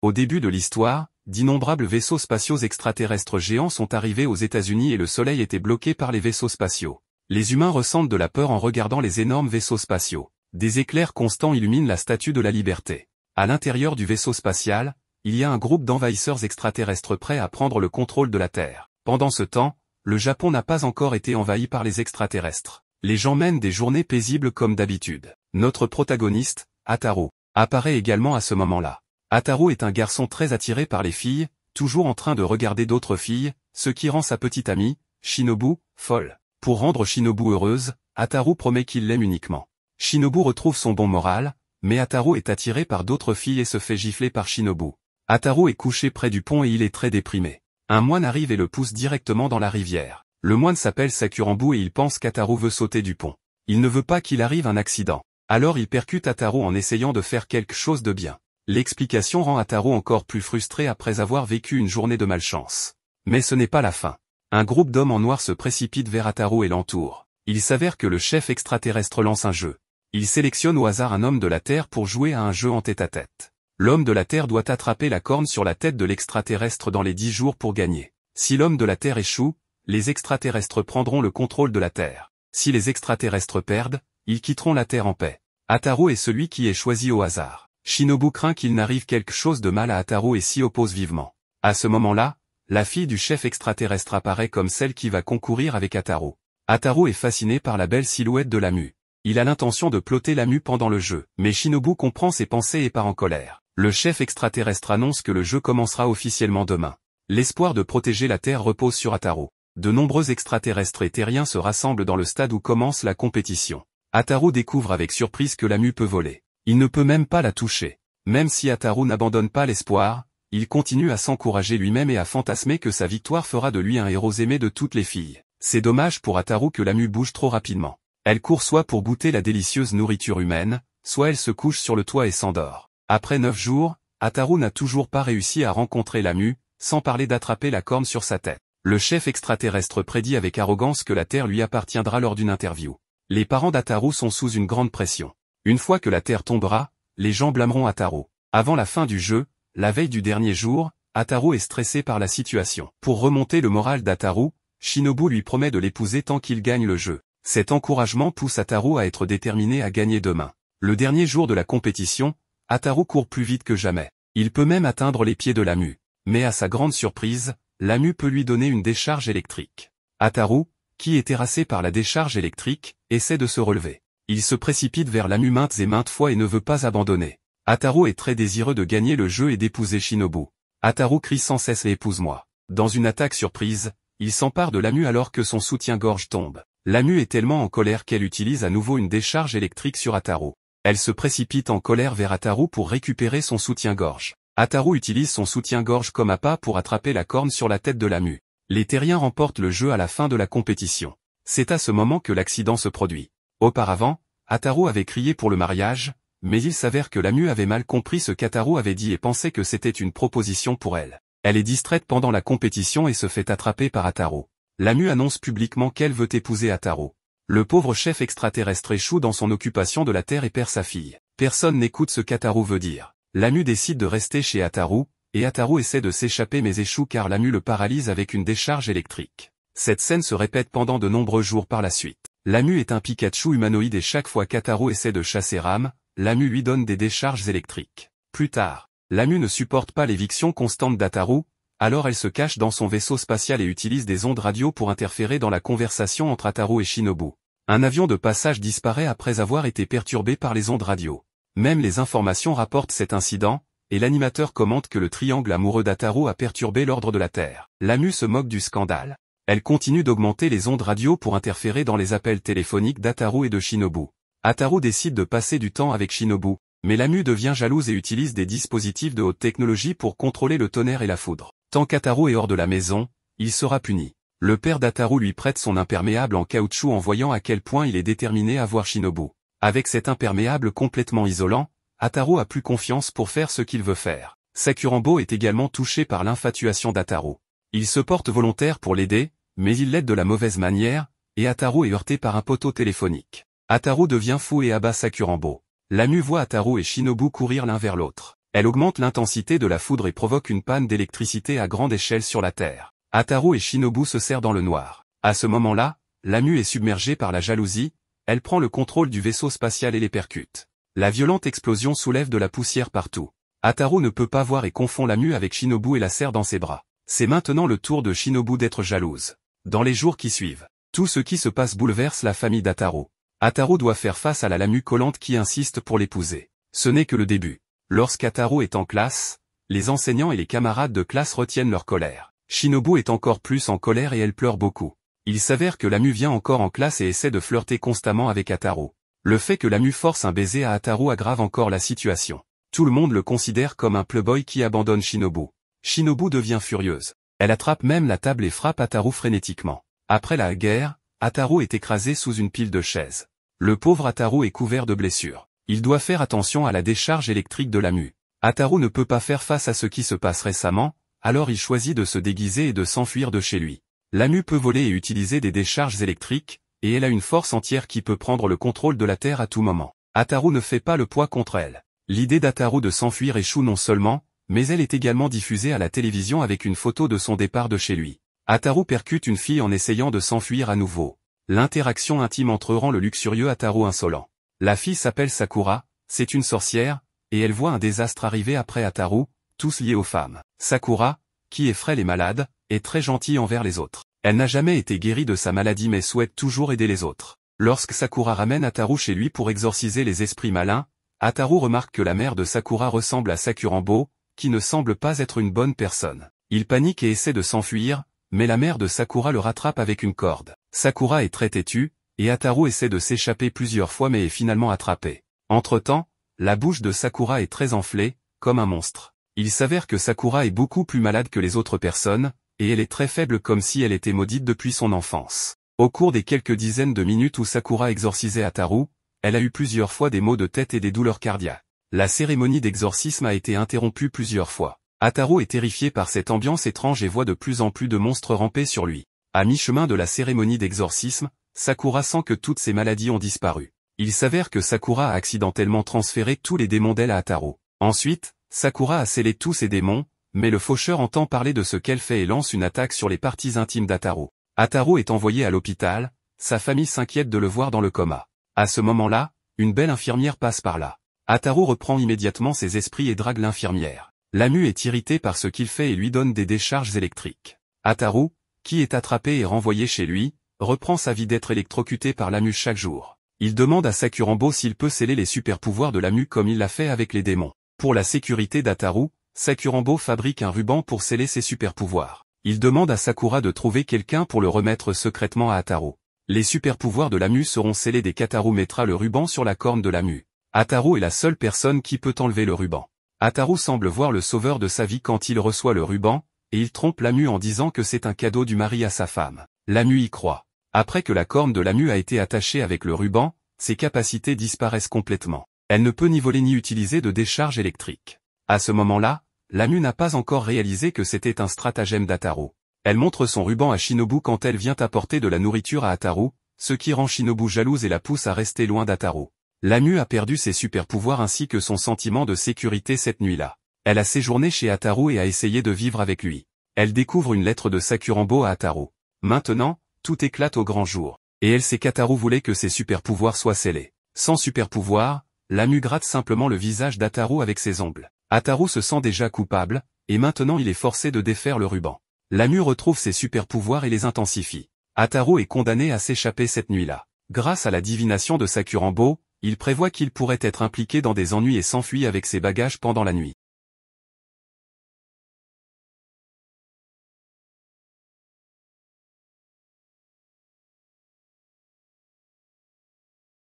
Au début de l'histoire, d'innombrables vaisseaux spatiaux extraterrestres géants sont arrivés aux États-Unis et le Soleil était bloqué par les vaisseaux spatiaux. Les humains ressentent de la peur en regardant les énormes vaisseaux spatiaux. Des éclairs constants illuminent la Statue de la Liberté. À l'intérieur du vaisseau spatial, il y a un groupe d'envahisseurs extraterrestres prêts à prendre le contrôle de la Terre. Pendant ce temps, le Japon n'a pas encore été envahi par les extraterrestres. Les gens mènent des journées paisibles comme d'habitude. Notre protagoniste, Ataru, apparaît également à ce moment-là. Ataru est un garçon très attiré par les filles, toujours en train de regarder d'autres filles, ce qui rend sa petite amie, Shinobu, folle. Pour rendre Shinobu heureuse, Ataru promet qu'il l'aime uniquement. Shinobu retrouve son bon moral, mais Ataru est attiré par d'autres filles et se fait gifler par Shinobu. Ataru est couché près du pont et il est très déprimé. Un moine arrive et le pousse directement dans la rivière. Le moine s'appelle Sakurambu et il pense qu'Ataru veut sauter du pont. Il ne veut pas qu'il arrive un accident. Alors il percute Ataru en essayant de faire quelque chose de bien. L'explication rend Ataru encore plus frustré après avoir vécu une journée de malchance. Mais ce n'est pas la fin. Un groupe d'hommes en noir se précipite vers Ataru et l'entoure. Il s'avère que le chef extraterrestre lance un jeu. Il sélectionne au hasard un homme de la Terre pour jouer à un jeu en tête-à-tête. L'homme de la Terre doit attraper la corne sur la tête de l'extraterrestre dans les 10 jours pour gagner. Si l'homme de la Terre échoue, les extraterrestres prendront le contrôle de la Terre. Si les extraterrestres perdent, ils quitteront la Terre en paix. Ataru est celui qui est choisi au hasard. Shinobu craint qu'il n'arrive quelque chose de mal à Ataru et s'y oppose vivement. À ce moment-là, la fille du chef extraterrestre apparaît comme celle qui va concourir avec Ataru. Ataru est fasciné par la belle silhouette de Lamu. Il a l'intention de plotter Lamu pendant le jeu, mais Shinobu comprend ses pensées et part en colère. Le chef extraterrestre annonce que le jeu commencera officiellement demain. L'espoir de protéger la Terre repose sur Ataru. De nombreux extraterrestres et terriens se rassemblent dans le stade où commence la compétition. Ataru découvre avec surprise que Lamu peut voler. Il ne peut même pas la toucher. Même si Ataru n'abandonne pas l'espoir, il continue à s'encourager lui-même et à fantasmer que sa victoire fera de lui un héros aimé de toutes les filles. C'est dommage pour Ataru que Lamu bouge trop rapidement. Elle court soit pour goûter la délicieuse nourriture humaine, soit elle se couche sur le toit et s'endort. Après 9 jours, Ataru n'a toujours pas réussi à rencontrer Lamu, sans parler d'attraper la corne sur sa tête. Le chef extraterrestre prédit avec arrogance que la Terre lui appartiendra lors d'une interview. Les parents d'Ataru sont sous une grande pression. Une fois que la Terre tombera, les gens blâmeront Ataru. Avant la fin du jeu, la veille du dernier jour, Ataru est stressé par la situation. Pour remonter le moral d'Ataru, Shinobu lui promet de l'épouser tant qu'il gagne le jeu. Cet encouragement pousse Ataru à être déterminé à gagner demain. Le dernier jour de la compétition, Ataru court plus vite que jamais. Il peut même atteindre les pieds de Lamu. Mais à sa grande surprise, Lamu peut lui donner une décharge électrique. Ataru, qui est terrassé par la décharge électrique, essaie de se relever. Il se précipite vers Lamu maintes et maintes fois et ne veut pas abandonner. Ataru est très désireux de gagner le jeu et d'épouser Shinobu. Ataru crie sans cesse « épouse-moi ». Dans une attaque surprise, il s'empare de Lamu alors que son soutien-gorge tombe. Lamu est tellement en colère qu'elle utilise à nouveau une décharge électrique sur Ataru. Elle se précipite en colère vers Ataru pour récupérer son soutien-gorge. Ataru utilise son soutien-gorge comme appât pour attraper la corne sur la tête de Lamu. Les terriens remportent le jeu à la fin de la compétition. C'est à ce moment que l'accident se produit. Auparavant, Ataru avait crié pour le mariage, mais il s'avère que Lamu avait mal compris ce qu'Ataru avait dit et pensait que c'était une proposition pour elle. Elle est distraite pendant la compétition et se fait attraper par Ataru. Lamu annonce publiquement qu'elle veut épouser Ataru. Le pauvre chef extraterrestre échoue dans son occupation de la Terre et perd sa fille. Personne n'écoute ce qu'Ataru veut dire. Lamu décide de rester chez Ataru, et Ataru essaie de s'échapper mais échoue car Lamu le paralyse avec une décharge électrique. Cette scène se répète pendant de nombreux jours par la suite. Lamu est un Pikachu humanoïde et chaque fois qu'Ataru essaie de chasser Ram, Lamu lui donne des décharges électriques. Plus tard, Lamu ne supporte pas l'éviction constante d'Ataru, alors elle se cache dans son vaisseau spatial et utilise des ondes radio pour interférer dans la conversation entre Ataru et Shinobu. Un avion de passage disparaît après avoir été perturbé par les ondes radio. Même les informations rapportent cet incident, et l'animateur commente que le triangle amoureux d'Ataru a perturbé l'ordre de la Terre. Lamu se moque du scandale. Elle continue d'augmenter les ondes radio pour interférer dans les appels téléphoniques d'Ataru et de Shinobu. Ataru décide de passer du temps avec Shinobu, mais Lamu devient jalouse et utilise des dispositifs de haute technologie pour contrôler le tonnerre et la foudre. Tant qu'Ataru est hors de la maison, il sera puni. Le père d'Ataru lui prête son imperméable en caoutchouc en voyant à quel point il est déterminé à voir Shinobu. Avec cet imperméable complètement isolant, Ataru a plus confiance pour faire ce qu'il veut faire. Sakurambo est également touché par l'infatuation d'Ataru. Il se porte volontaire pour l'aider, mais il l'aide de la mauvaise manière, et Ataru est heurté par un poteau téléphonique. Ataru devient fou et abat Sakurambo. Lamu voit Ataru et Shinobu courir l'un vers l'autre. Elle augmente l'intensité de la foudre et provoque une panne d'électricité à grande échelle sur la Terre. Ataru et Shinobu se serrent dans le noir. À ce moment-là, Lamu est submergée par la jalousie, elle prend le contrôle du vaisseau spatial et les percute. La violente explosion soulève de la poussière partout. Ataru ne peut pas voir et confond Lamu avec Shinobu et la serre dans ses bras. C'est maintenant le tour de Shinobu d'être jalouse. Dans les jours qui suivent, tout ce qui se passe bouleverse la famille d'Ataru. Ataru doit faire face à la Lamu collante qui insiste pour l'épouser. Ce n'est que le début. Lorsqu'Ataru est en classe, les enseignants et les camarades de classe retiennent leur colère. Shinobu est encore plus en colère et elle pleure beaucoup. Il s'avère que Lamu vient encore en classe et essaie de flirter constamment avec Ataru. Le fait que Lamu force un baiser à Ataru aggrave encore la situation. Tout le monde le considère comme un playboy qui abandonne Shinobu. Shinobu devient furieuse. Elle attrape même la table et frappe Ataru frénétiquement. Après la guerre, Ataru est écrasé sous une pile de chaises. Le pauvre Ataru est couvert de blessures. Il doit faire attention à la décharge électrique de Lamu. Ataru ne peut pas faire face à ce qui se passe récemment, alors il choisit de se déguiser et de s'enfuir de chez lui. Lamu peut voler et utiliser des décharges électriques, et elle a une force entière qui peut prendre le contrôle de la Terre à tout moment. Ataru ne fait pas le poids contre elle. L'idée d'Ataru de s'enfuir échoue non seulement, mais elle est également diffusée à la télévision avec une photo de son départ de chez lui. Ataru percute une fille en essayant de s'enfuir à nouveau. L'interaction intime entre eux rend le luxurieux Ataru insolent. La fille s'appelle Sakura, c'est une sorcière, et elle voit un désastre arriver après Ataru, tous liés aux femmes. Sakura, qui est frêle et malade, est très gentille envers les autres. Elle n'a jamais été guérie de sa maladie mais souhaite toujours aider les autres. Lorsque Sakura ramène Ataru chez lui pour exorciser les esprits malins, Ataru remarque que la mère de Sakura ressemble à Sakurambo, qui ne semble pas être une bonne personne. Il panique et essaie de s'enfuir, mais la mère de Sakura le rattrape avec une corde. Sakura est très têtue, et Ataru essaie de s'échapper plusieurs fois mais est finalement attrapé. Entre-temps, la bouche de Sakura est très enflée, comme un monstre. Il s'avère que Sakura est beaucoup plus malade que les autres personnes, et elle est très faible comme si elle était maudite depuis son enfance. Au cours des quelques dizaines de minutes où Sakura exorcisait Ataru, elle a eu plusieurs fois des maux de tête et des douleurs cardiaques. La cérémonie d'exorcisme a été interrompue plusieurs fois. Ataru est terrifié par cette ambiance étrange et voit de plus en plus de monstres ramper sur lui. À mi-chemin de la cérémonie d'exorcisme, Sakura sent que toutes ses maladies ont disparu. Il s'avère que Sakura a accidentellement transféré tous les démons d'elle à Ataru. Ensuite, Sakura a scellé tous ses démons, mais le faucheur entend parler de ce qu'elle fait et lance une attaque sur les parties intimes d'Ataru. Ataru est envoyé à l'hôpital, sa famille s'inquiète de le voir dans le coma. À ce moment-là, une belle infirmière passe par là. Ataru reprend immédiatement ses esprits et drague l'infirmière. Lamu est irrité par ce qu'il fait et lui donne des décharges électriques. Ataru, qui est attrapé et renvoyé chez lui, reprend sa vie d'être électrocuté par Lamu chaque jour. Il demande à Sakurambo s'il peut sceller les super-pouvoirs de Lamu comme il l'a fait avec les démons. Pour la sécurité d'Ataru, Sakurambo fabrique un ruban pour sceller ses super-pouvoirs. Il demande à Sakura de trouver quelqu'un pour le remettre secrètement à Ataru. Les super-pouvoirs de Lamu seront scellés dès qu'Ataru mettra le ruban sur la corne de Lamu. Ataru est la seule personne qui peut enlever le ruban. Ataru semble voir le sauveur de sa vie quand il reçoit le ruban, et il trompe Lamu en disant que c'est un cadeau du mari à sa femme. Lamu y croit. Après que la corne de Lamu a été attachée avec le ruban, ses capacités disparaissent complètement. Elle ne peut ni voler ni utiliser de décharge électrique. À ce moment-là, Lamu n'a pas encore réalisé que c'était un stratagème d'Ataru. Elle montre son ruban à Shinobu quand elle vient apporter de la nourriture à Ataru, ce qui rend Shinobu jalouse et la pousse à rester loin d'Ataru. Lamu a perdu ses super-pouvoirs ainsi que son sentiment de sécurité cette nuit-là. Elle a séjourné chez Ataru et a essayé de vivre avec lui. Elle découvre une lettre de Sakurambo à Ataru. Maintenant, tout éclate au grand jour. Et elle sait qu'Ataru voulait que ses super-pouvoirs soient scellés. Sans super-pouvoir, Lamu gratte simplement le visage d'Ataru avec ses ongles. Ataru se sent déjà coupable, et maintenant il est forcé de défaire le ruban. Lamu retrouve ses super-pouvoirs et les intensifie. Ataru est condamné à s'échapper cette nuit-là. Grâce à la divination de Sakurambo, il prévoit qu'il pourrait être impliqué dans des ennuis et s'enfuit avec ses bagages pendant la nuit.